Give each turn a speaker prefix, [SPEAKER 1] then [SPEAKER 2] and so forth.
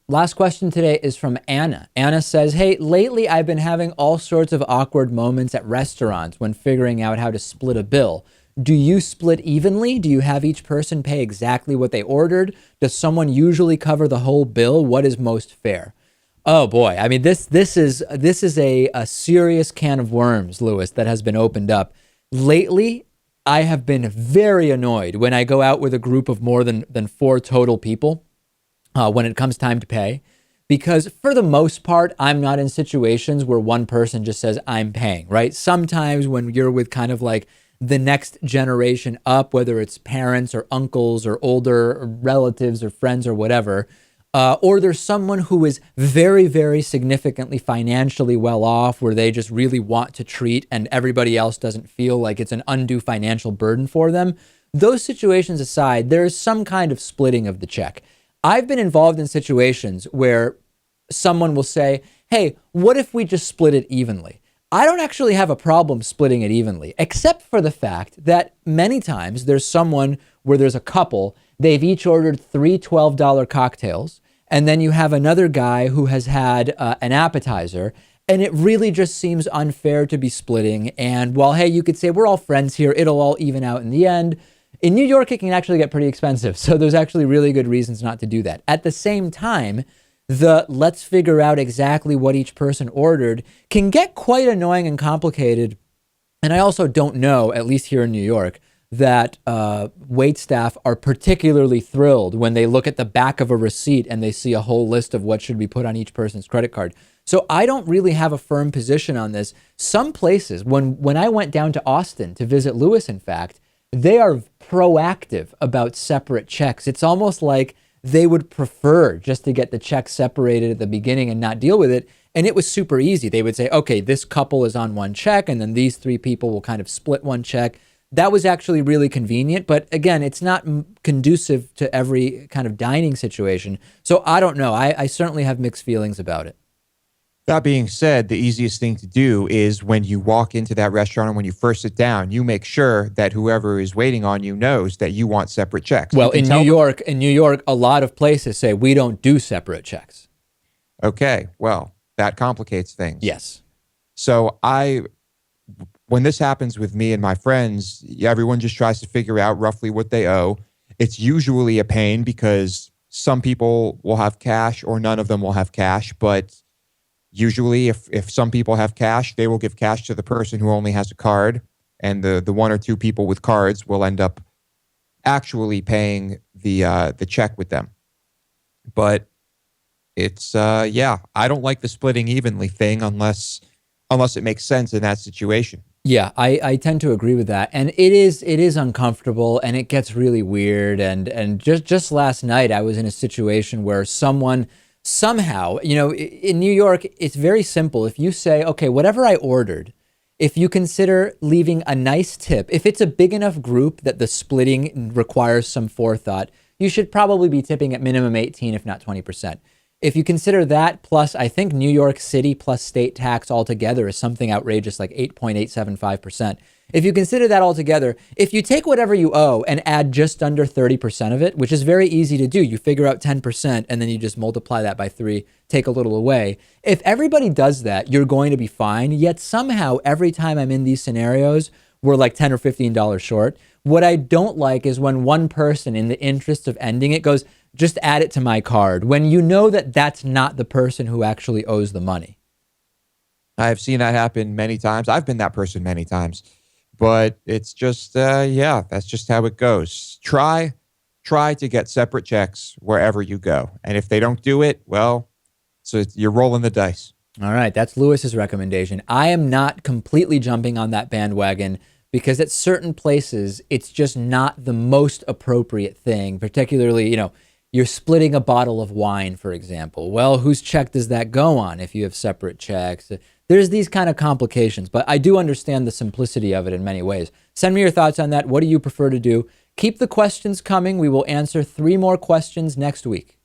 [SPEAKER 1] Last question today is from Anna. Anna says, hey, lately I've been having all sorts of awkward moments at restaurants when figuring out how to split a bill. Do you split evenly? Do you have each person pay exactly what they ordered? Does someone usually cover the whole bill? What is most fair? Oh boy, I mean this is a serious can of worms, Lewis, that has been opened up. Lately, I have been very annoyed when I go out with a group of more than four total people when it comes time to pay, because for the most part, I'm not in situations where one person just says I'm paying, right? Sometimes when you're with kind of like the next generation up, whether it's parents or uncles or older relatives or friends or whatever, or there's someone who is very, very significantly financially well off where they just really want to treat and everybody else doesn't feel like it's an undue financial burden for them. Those situations aside, there is some kind of splitting of the check. I've been involved in situations where someone will say, hey, what if we just split it evenly? I don't actually have a problem splitting it evenly, except for the fact that many times there's someone where there's a couple, they've each ordered three $12 cocktails, and then you have another guy who has had an appetizer, and it really just seems unfair to be splitting. And while, hey, you could say we're all friends here, it'll all even out in the end. In New York, it can actually get pretty expensive. So there's actually really good reasons not to do that. At the same time, the let's figure out exactly what each person ordered can get quite annoying and complicated. And I also don't know, at least here in New York, that wait staff are particularly thrilled when they look at the back of a receipt and they see a whole list of what should be put on each person's credit card. So I don't really have a firm position on this. Some places, when I went down to Austin to visit Lewis, in fact, they are proactive about separate checks. It's almost like they would prefer just to get the check separated at the beginning and not deal with it. And it was super easy. They would say, okay, this couple is on one check, and then these three people will kind of split one check. That was actually really convenient. But again, it's not conducive to every kind of dining situation. So I don't know. I certainly have mixed feelings about it.
[SPEAKER 2] That being said, the easiest thing to do is when you walk into that restaurant and when you first sit down, you make sure that whoever is waiting on you knows that you want separate checks.
[SPEAKER 1] Well, in New York, a lot of places say we don't do separate checks.
[SPEAKER 2] Okay, well, that complicates things.
[SPEAKER 1] Yes.
[SPEAKER 2] So when this happens with me and my friends, everyone just tries to figure out roughly what they owe. It's usually a pain because some people will have cash or none of them will have cash, but usually, if some people have cash, they will give cash to the person who only has a card, and the one or two people with cards will end up actually paying the check with them. But it's I don't like the splitting evenly thing unless it makes sense in that situation.
[SPEAKER 1] Yeah, I tend to agree with that, and it is uncomfortable, and it gets really weird. And just last night, I was in a situation where someone. Somehow, in New York, it's very simple. If you say, okay, whatever I ordered, if you consider leaving a nice tip, if it's a big enough group that the splitting requires some forethought, you should probably be tipping at minimum 18, if not 20%. If you consider that, plus I think New York City plus state tax altogether is something outrageous like 8.875%. If you consider that altogether, if you take whatever you owe and add just under 30% of it, which is very easy to do, you figure out 10% and then you just multiply that by 3, take a little away. If everybody does that, you're going to be fine. Yet somehow every time I'm in these scenarios, we're like $10 or $15 short. What I don't like is when one person, in the interest of ending it, goes, just add it to my card, when you know that that's not the person who actually owes the money.
[SPEAKER 2] I've seen that happen many times. I've been that person many times. But it's just, that's just how it goes. Try to get separate checks wherever you go. And if they don't do it, well, so you're rolling the dice.
[SPEAKER 1] All right, that's Lewis's recommendation. I am not completely jumping on that bandwagon because at certain places, it's just not the most appropriate thing, particularly, you're splitting a bottle of wine, for example. Well, whose check does that go on if you have separate checks? There's these kind of complications, but I do understand the simplicity of it in many ways. Send me your thoughts on that. What do you prefer to do? Keep the questions coming. We will answer 3 more questions next week.